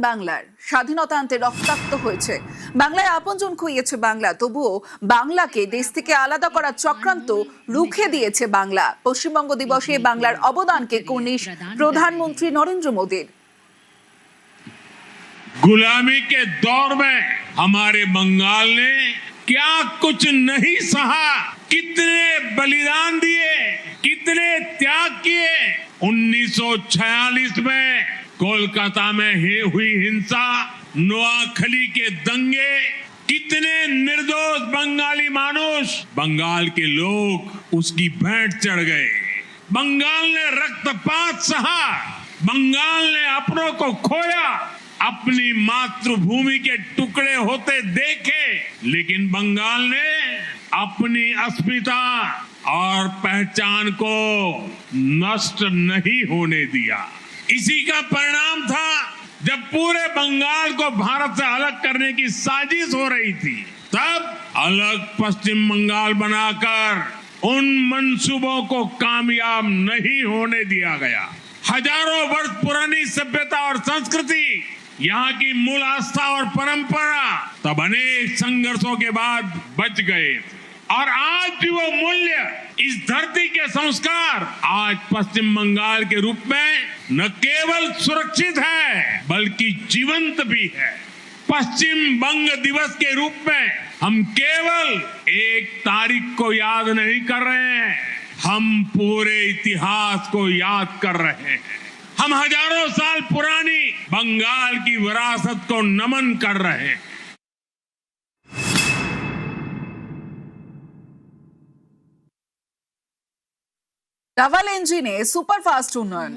বাংলার স্বাধীনতা আনতে রক্তাক্ত হয়েছে বাংলায় আপনজন খুইয়েছে বাংলা তবুও বাংলাকে দেশ থেকে আলাদা করার চক্রান্ত রুখে দিয়েছে বাংলা পশ্চিমবঙ্গ দিবসে বাংলার অবদানকে কুর্নিশ প্রধানমন্ত্রী নরেন্দ্র মোদীর गुलामी के दौर में हमारे बंगाल ने क्या कुछ नहीं सहा, कितने बलिदान दिए, कितने त्याग किए। 1946 में कोलकाता में हुई हिंसा, नोआखली के दंगे, कितने निर्दोष बंगाली मानुष, बंगाल के लोग उसकी भेंट चढ़ गए। बंगाल ने रक्तपात सहा, बंगाल ने अपनों को खोया, अपनी मातृभूमि के टुकड़े होते देखे, लेकिन बंगाल ने अपनी अस्मिता और पहचान को नष्ट नहीं होने दिया। इसी का परिणाम था जब पूरे बंगाल को भारत से अलग करने की साजिश हो रही थी, तब अलग पश्चिम बंगाल बनाकर उन मंसूबों को कामयाब नहीं होने दिया गया। हजारों वर्ष पुरानी सभ्यता और संस्कृति, यहाँ की मूल आस्था और परंपरा तब अनेक संघर्षों के बाद बच गए और आज भी वो मूल्य, इस धरती के संस्कार आज पश्चिम बंगाल के रूप में न केवल सुरक्षित है बल्कि जीवंत भी है। पश्चिम बंग दिवस के रूप में हम केवल एक तारीख को याद नहीं कर रहे हैं, हम पूरे इतिहास को याद कर रहे हैं। हम हजारों साल पुरानी बंगाल की विरासत को नमन कर रहे हैं। ডাবল ইঞ্জিনে সুপারফাস্ট উন্নয়ন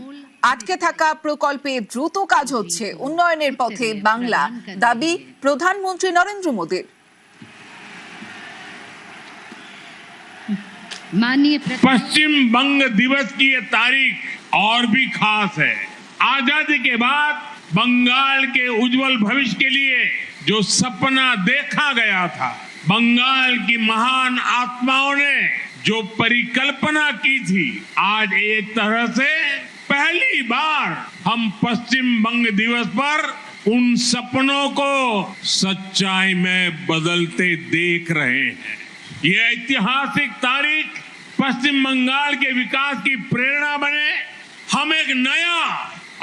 আটকে থাকা প্রকল্পে দ্রুত কাজ হচ্ছে উন্নয়নের পথে বাংলা দাবি প্রধানমন্ত্রী নরেন্দ্র মোদীর पश्चिम बंग दिवस की ये तारीख और भी खास है। आजादी के बाद बंगाल के उज्जवल भविष्य के लिए जो सपना देखा गया था, बंगाल की महान आत्माओं ने जो परिकल्पना की थी, आज एक तरह से पहली बार हम पश्चिम बंग दिवस पर उन सपनों को सच्चाई में बदलते देख रहे हैं। यह ऐतिहासिक तारीख पश्चिम बंगाल के विकास की प्रेरणा बने, हम एक नया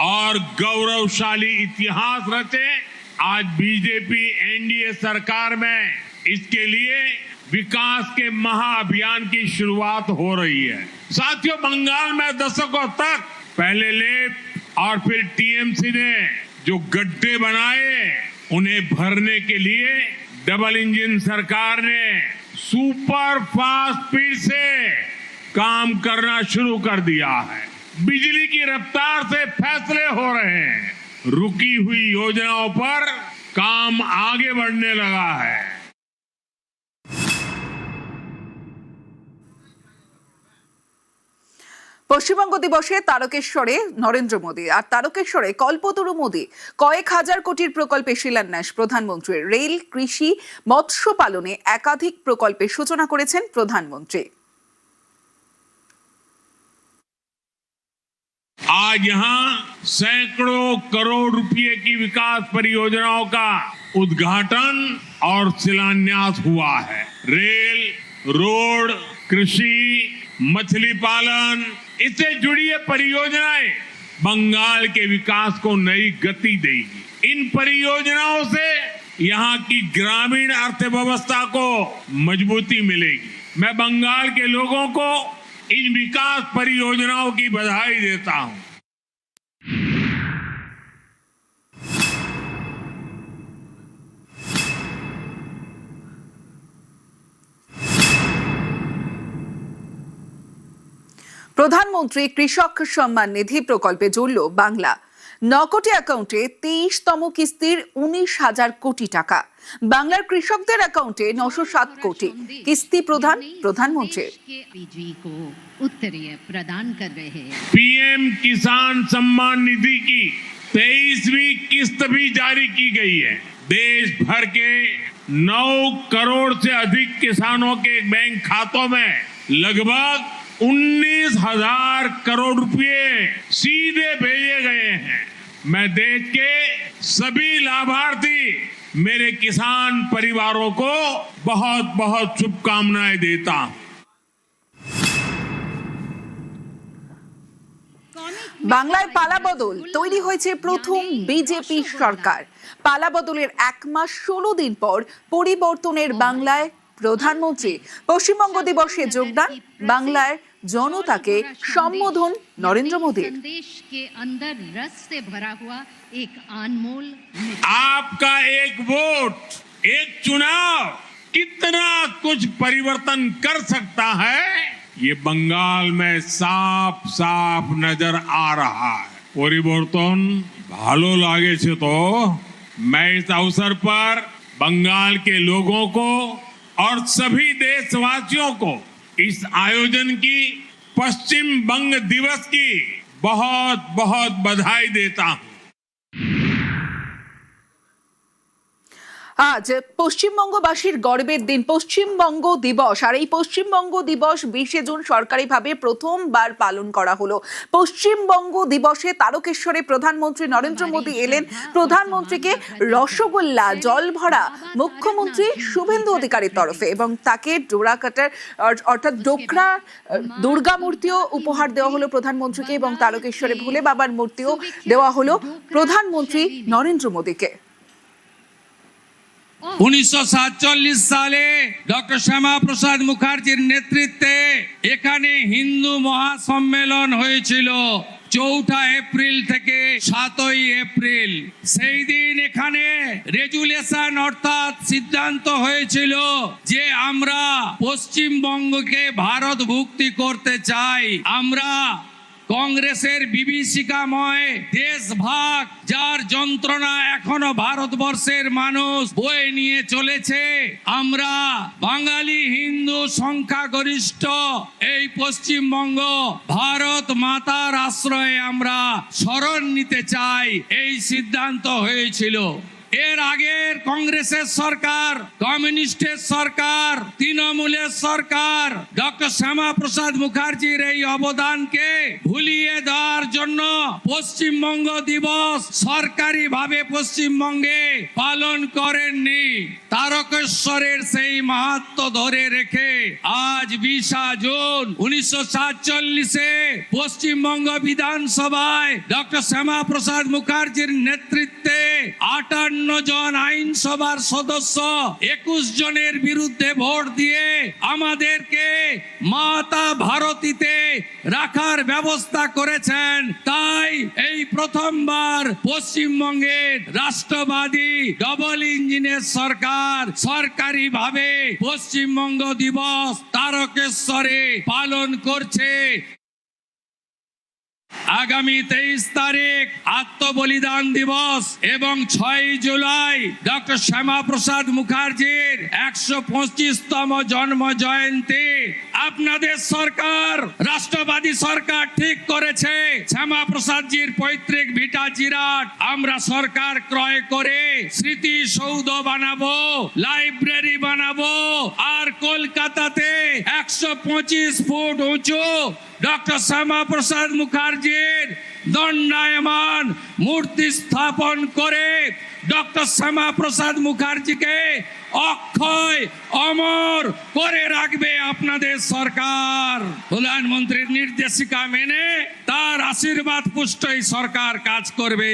और गौरवशाली इतिहास रचे। आज बीजेपी एनडीए सरकार में इसके लिए विकास के महाअभियान की शुरुआत हो रही है। साथियों, बंगाल में दशकों तक पहले लेफ्ट और फिर टीएमसी ने जो गड्ढे बनाए, उन्हें भरने के लिए डबल इंजन सरकार ने सुपर फास्ट स्पीड से काम करना शुरू कर दिया है। बिजली की रफ्तार से फैसले हो रहे हैं, रुकी हुई योजनाओं पर काम आगे बढ़ने लगा है। পশ্চিমবঙ্গ দিবসে তারকেশ্বরে নরেন্দ্র মোদী আর তারকেশ্বরে কল্পতরু মোদী কয়েক হাজার কোটির প্রকল্পে শিলান্যাস প্রধানমন্ত্রীর রেল কৃষি মৎস্য পালনে একাধিক প্রকল্পের সূচনা করেছেন প্রধানমন্ত্রী। आज यहाँ सैकड़ों करोड़ रुपए की विकास परियोजनाओं का उद्घाटन और शिलान्यास हुआ है। रेल, रोड, कृषि, मछली पालन, इससे जुड़ी ये परियोजनाएं बंगाल के विकास को नई गति देगी। इन परियोजनाओं से यहाँ की ग्रामीण अर्थव्यवस्था को मजबूती मिलेगी। मैं बंगाल के लोगों को इन विकास परियोजनाओं की बधाई देता हूं। প্রধানমন্ত্রী কৃষক সম্মান নিধি প্রকল্পে জুড়ল বাংলা। 9 কোটি অ্যাকাউন্টে 23তম কিস্তির 19,000 কোটি টাকা। বাংলার কৃষকদের অ্যাকাউন্টে 907 কোটি কিস্তি প্রধানমন্ত্রী। पीएम किसान सम्मान निधि की 23वीं किस्त भी जारी की गई है। देश भर के 9 करोड़ से अधिक किसानों के बैंक खातों में लगभग 19,000 करोड़ रुपए सीधे भेजे गए हैं। मैं देश के सभी लाभार्थी मेरे किसान परिवारों को बहुत बहुत शुभकामनाएं देता हूं। বাংলায় পালাবদল তৈরি হয়েছে প্রথম বিজেপি সরকার। পালাবদলের 1 মাস 16 দিন পর পরিবর্তনের বাংলায় প্রধানমন্ত্রী। পশ্চিমবঙ্গ দিবসে যোগদান, বাংলার জনতাকে সম্বোধন নরেন্দ্র মোদীর। संदेश के अंदर रस से भरा हुआ एक अनमोल आपका एक वोट, एक चुनाव कितना कुछ परिवर्तन कर सकता है, ये बंगाल में साफ साफ नजर आ रहा है। পরিবর্তন ভালো লাগেছে তো मैं इस अवसर पर बंगाल के लोगों को और सभी देशवासियों को इस आयोजन की पश्चिम बंग दिवस की बहुत बहुत बधाई देता हूं। আজ পশ্চিমবঙ্গবাসীর গর্বের দিন, পশ্চিমবঙ্গ দিবস। আর এই পশ্চিমবঙ্গ দিবস 20 জুন সরকারিভাবে প্রথমবার পালন করা হলো। পশ্চিমবঙ্গ দিবসে তারকেশ্বরে প্রধানমন্ত্রী নরেন্দ্র মোদী এলেন। প্রধানমন্ত্রীকে রসগোল্লা, জল ভরা মুখ্যমন্ত্রী শুভেন্দু অধিকারীর তরফে এবং তাকে ডোরাকাটার অর্থাৎ ডোকরা দুর্গা মূর্তিও উপহার দেওয়া হলো প্রধানমন্ত্রীকে এবং তারকেশ্বরে ভোলে বাবার মূর্তিও দেওয়া হলো প্রধানমন্ত্রী নরেন্দ্র মোদীকে। 1947 সালে ডক্টর শ্যামাপ্রসাদ মুখার্জির নেতৃত্বে এখানে হিন্দু মহাসম্মেলন হয়েছিল 4 এপ্রিল থেকে 7 এপ্রিল। সেই দিন এখানে রেজুলেশন অর্থাৎ সিদ্ধান্ত হয়েছিল যে আমরা পশ্চিমবঙ্গকে ভারতভুক্তি করতে চাই। আমরা কংগ্রেসের বিভীষিকাময় দেশভাগ, যার যন্ত্রণা এখনো ভারতবর্ষের মানুষ বয়ে নিয়ে চলেছে, আমরা বাঙালি হিন্দু সংখ্যাগরিষ্ঠ এই পশ্চিমবঙ্গ ভারত মাতার আশ্রয়ে আমরা শরণ নিতে চাই, এই সিদ্ধান্ত হয়েছিল। এর আগের কংগ্রেসের সরকার, কমিউনিস্টের সরকার, তৃণমূলের সরকার ডক্টর শ্যামাপ্রসাদ মুখার্জির এই অবদানকে ভুলিয়ে দেওয়ার জন্য পশ্চিমবঙ্গ দিবস সরকারিভাবে পশ্চিমবঙ্গে পালন করেননি। তারকেশ্বরের সেই মাহাত্ম্য ধরে রেখে আজ 20 জুন 1947-এ পশ্চিমবঙ্গ বিধানসভায় ডক্টর শ্যামাপ্রসাদ মুখার্জির নেতৃত্বে 58 জন আইনসভার সদস্য 21 জনের বিরুদ্ধে ভোট দিয়ে আমাদেরকে মাতা ভারতীতে রাখার ব্যবস্থা করেছেন। তাই এই প্রথমবার পশ্চিমবঙ্গের রাষ্ট্রবাদী ডবল ইঞ্জিনের সরকার সরকারিভাবে পশ্চিমবঙ্গ দিবস তারকেশ্বরে পালন করছে। আগামী 23 তারিখ আত্মবলিদান দিবস এবং 6 জুলাই ডক্টর শ্যামাপ্রসাদ মুখার্জির 125তম জন্ম জয়ন্তী। আপনাদের সরকার, রাষ্ট্রবাদী সরকার ঠিক করেছে শ্যামাপ্রসাদজির পৈতৃক ভিটা জিরাট আমরা সরকার ক্রয় করে স্মৃতিসৌধ বানাবো, লাইব্রেরি বানাবো, আর কলকাতাতে 125 ফুট উঁচু ডক্টর শ্যামাপ্রসাদ মুখার্জির দণ্ডায়মান মূর্তি স্থাপন করে ডক্টর শ্যামাপ্রসাদ মুখার্জিকে অক্ষয় অমর করে রাখবে আপনাদের সরকার। প্রধানমন্ত্রীর নির্দেশিকা মেনে তার আশীর্বাদ পুষ্ট এই সরকার কাজ করবে।